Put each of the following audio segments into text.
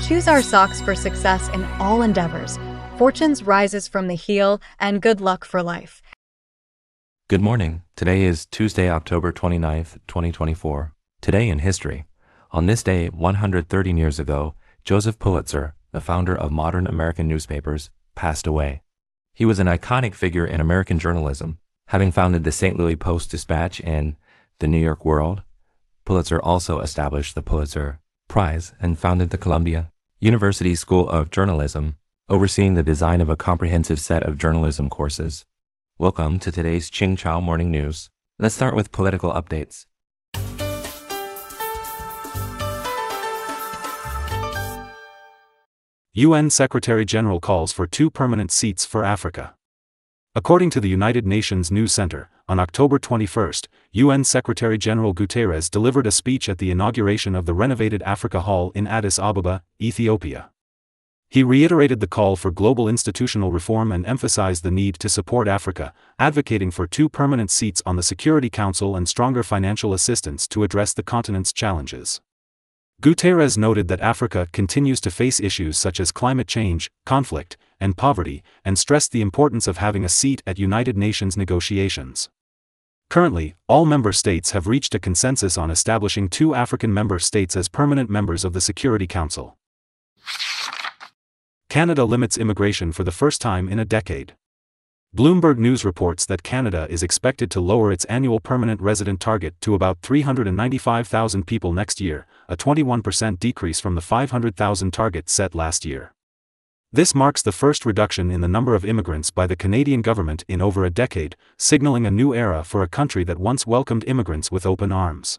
choose our socks for success in all endeavors. Fortunes rises from the heel, and good luck for life. Good morning. Today is Tuesday, October 29th, 2024. Today in history. On this day, 113 years ago, Joseph Pulitzer, the founder of modern American newspapers, passed away. He was an iconic figure in American journalism, having founded the St. Louis Post-Dispatch and the New York World. Pulitzer also established the Pulitzer Prize and founded the Columbia University School of Journalism, overseeing the design of a comprehensive set of journalism courses. Welcome to today's Ching Chow Morning News. Let's start with political updates. UN Secretary-General calls for 2 permanent seats for Africa. According to the United Nations News Center, on October 21, UN Secretary-General Guterres delivered a speech at the inauguration of the renovated Africa Hall in Addis Ababa, Ethiopia. He reiterated the call for global institutional reform and emphasized the need to support Africa, advocating for 2 permanent seats on the Security Council and stronger financial assistance to address the continent's challenges. Guterres noted that Africa continues to face issues such as climate change, conflict, and poverty, and stressed the importance of having a seat at United Nations negotiations. Currently, all member states have reached a consensus on establishing 2 African member states as permanent members of the Security Council. Canada limits immigration for the first time in a decade. Bloomberg News reports that Canada is expected to lower its annual permanent resident target to about 395,000 people next year, a 21% decrease from the 500,000 target set last year. This marks the first reduction in the number of immigrants by the Canadian government in over a decade, signaling a new era for a country that once welcomed immigrants with open arms.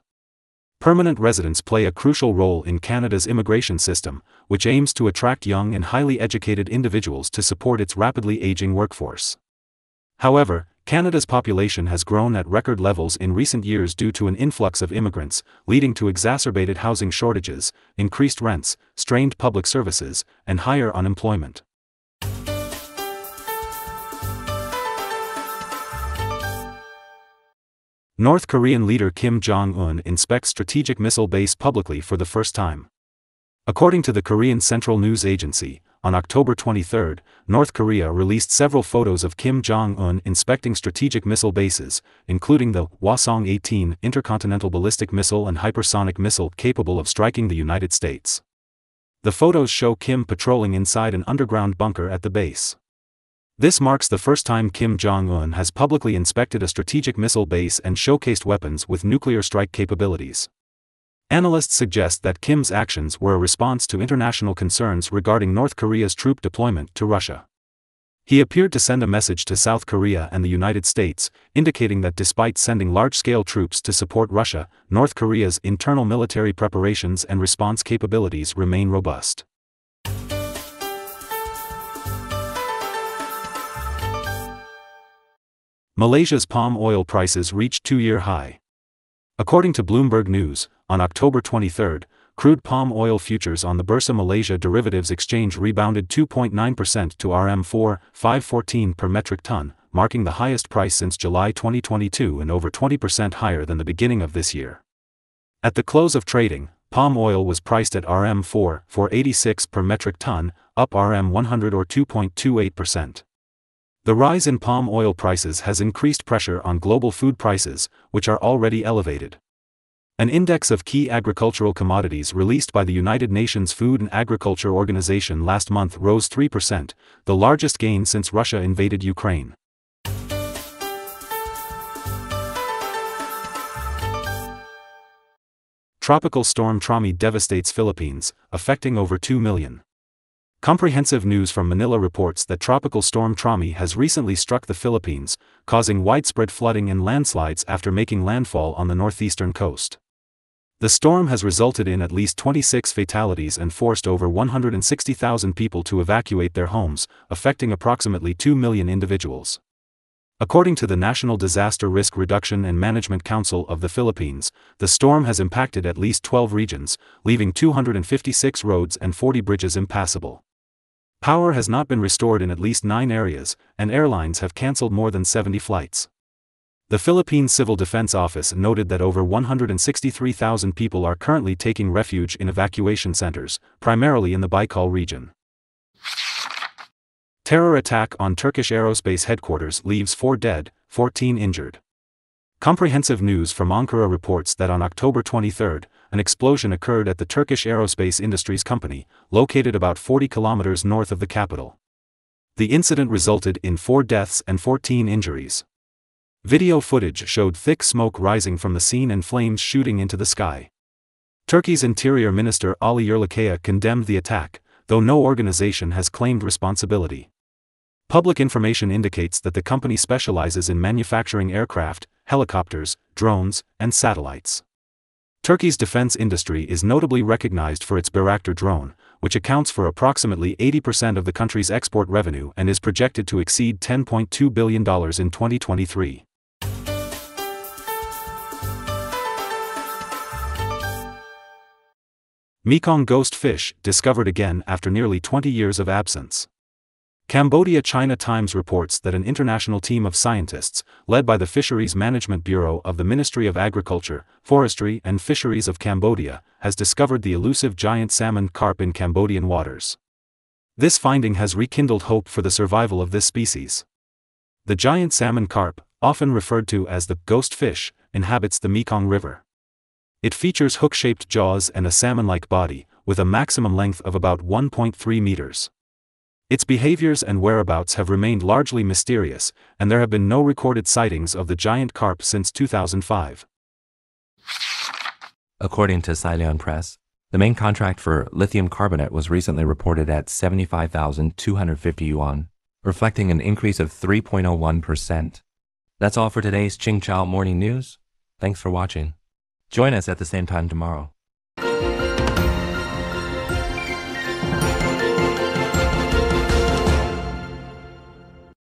Permanent residents play a crucial role in Canada's immigration system, which aims to attract young and highly educated individuals to support its rapidly aging workforce. However, Canada's population has grown at record levels in recent years due to an influx of immigrants, leading to exacerbated housing shortages, increased rents, strained public services, and higher unemployment. North Korean leader Kim Jong-un inspects strategic missile base publicly for the first time. According to the Korean Central News Agency, on October 23, North Korea released several photos of Kim Jong-un inspecting strategic missile bases, including the Hwasong-18 intercontinental ballistic missile and hypersonic missile capable of striking the United States. The photos show Kim patrolling inside an underground bunker at the base. This marks the first time Kim Jong-un has publicly inspected a strategic missile base and showcased weapons with nuclear strike capabilities. Analysts suggest that Kim's actions were a response to international concerns regarding North Korea's troop deployment to Russia. He appeared to send a message to South Korea and the United States, indicating that despite sending large-scale troops to support Russia, North Korea's internal military preparations and response capabilities remain robust. Malaysia's palm oil prices reached 2-year high. According to Bloomberg News, on October 23, crude palm oil futures on the Bursa Malaysia Derivatives Exchange rebounded 2.9% to RM4,514 per metric ton, marking the highest price since July 2022 and over 20% higher than the beginning of this year. At the close of trading, palm oil was priced at RM4,486 per metric ton, up RM100 or 2.28%. The rise in palm oil prices has increased pressure on global food prices, which are already elevated. An index of key agricultural commodities released by the United Nations Food and Agriculture Organization last month rose 3%, the largest gain since Russia invaded Ukraine. Tropical storm Trami devastates Philippines, affecting over 2 million. Comprehensive News from Manila reports that Tropical Storm Trami has recently struck the Philippines, causing widespread flooding and landslides after making landfall on the northeastern coast. The storm has resulted in at least 26 fatalities and forced over 160,000 people to evacuate their homes, affecting approximately 2 million individuals. According to the National Disaster Risk Reduction and Management Council of the Philippines, the storm has impacted at least 12 regions, leaving 256 roads and 40 bridges impassable. Power has not been restored in at least 9 areas, and airlines have cancelled more than 70 flights. The Philippine Civil Defense Office noted that over 163,000 people are currently taking refuge in evacuation centers, primarily in the Baikal region. Terror attack on Turkish aerospace headquarters leaves 4 dead, 14 injured. Comprehensive News from Ankara reports that on October 23, an explosion occurred at the Turkish Aerospace Industries Company, located about 40 kilometers north of the capital. The incident resulted in 4 deaths and 14 injuries. Video footage showed thick smoke rising from the scene and flames shooting into the sky. Turkey's Interior Minister Ali Yerlikaya condemned the attack, though no organization has claimed responsibility. Public information indicates that the company specializes in manufacturing aircraft, helicopters, drones, and satellites. Turkey's defense industry is notably recognized for its Bayraktar drone, which accounts for approximately 80% of the country's export revenue and is projected to exceed $10.2 billion in 2023. Mekong ghost fish discovered again after nearly 20 years of absence. Cambodia China Times reports that an international team of scientists, led by the Fisheries Management Bureau of the Ministry of Agriculture, Forestry and Fisheries of Cambodia, has discovered the elusive giant salmon carp in Cambodian waters. This finding has rekindled hope for the survival of this species. The giant salmon carp, often referred to as the ghost fish, inhabits the Mekong River. It features hook-shaped jaws and a salmon-like body, with a maximum length of about 1.3 meters. Its behaviors and whereabouts have remained largely mysterious, and there have been no recorded sightings of the giant carp since 2005. According to Ceylon Press, the main contract for lithium carbonate was recently reported at 75,250 yuan, reflecting an increase of 3.01%. That's all for today's Qingchao Morning News. Thanks for watching. Join us at the same time tomorrow.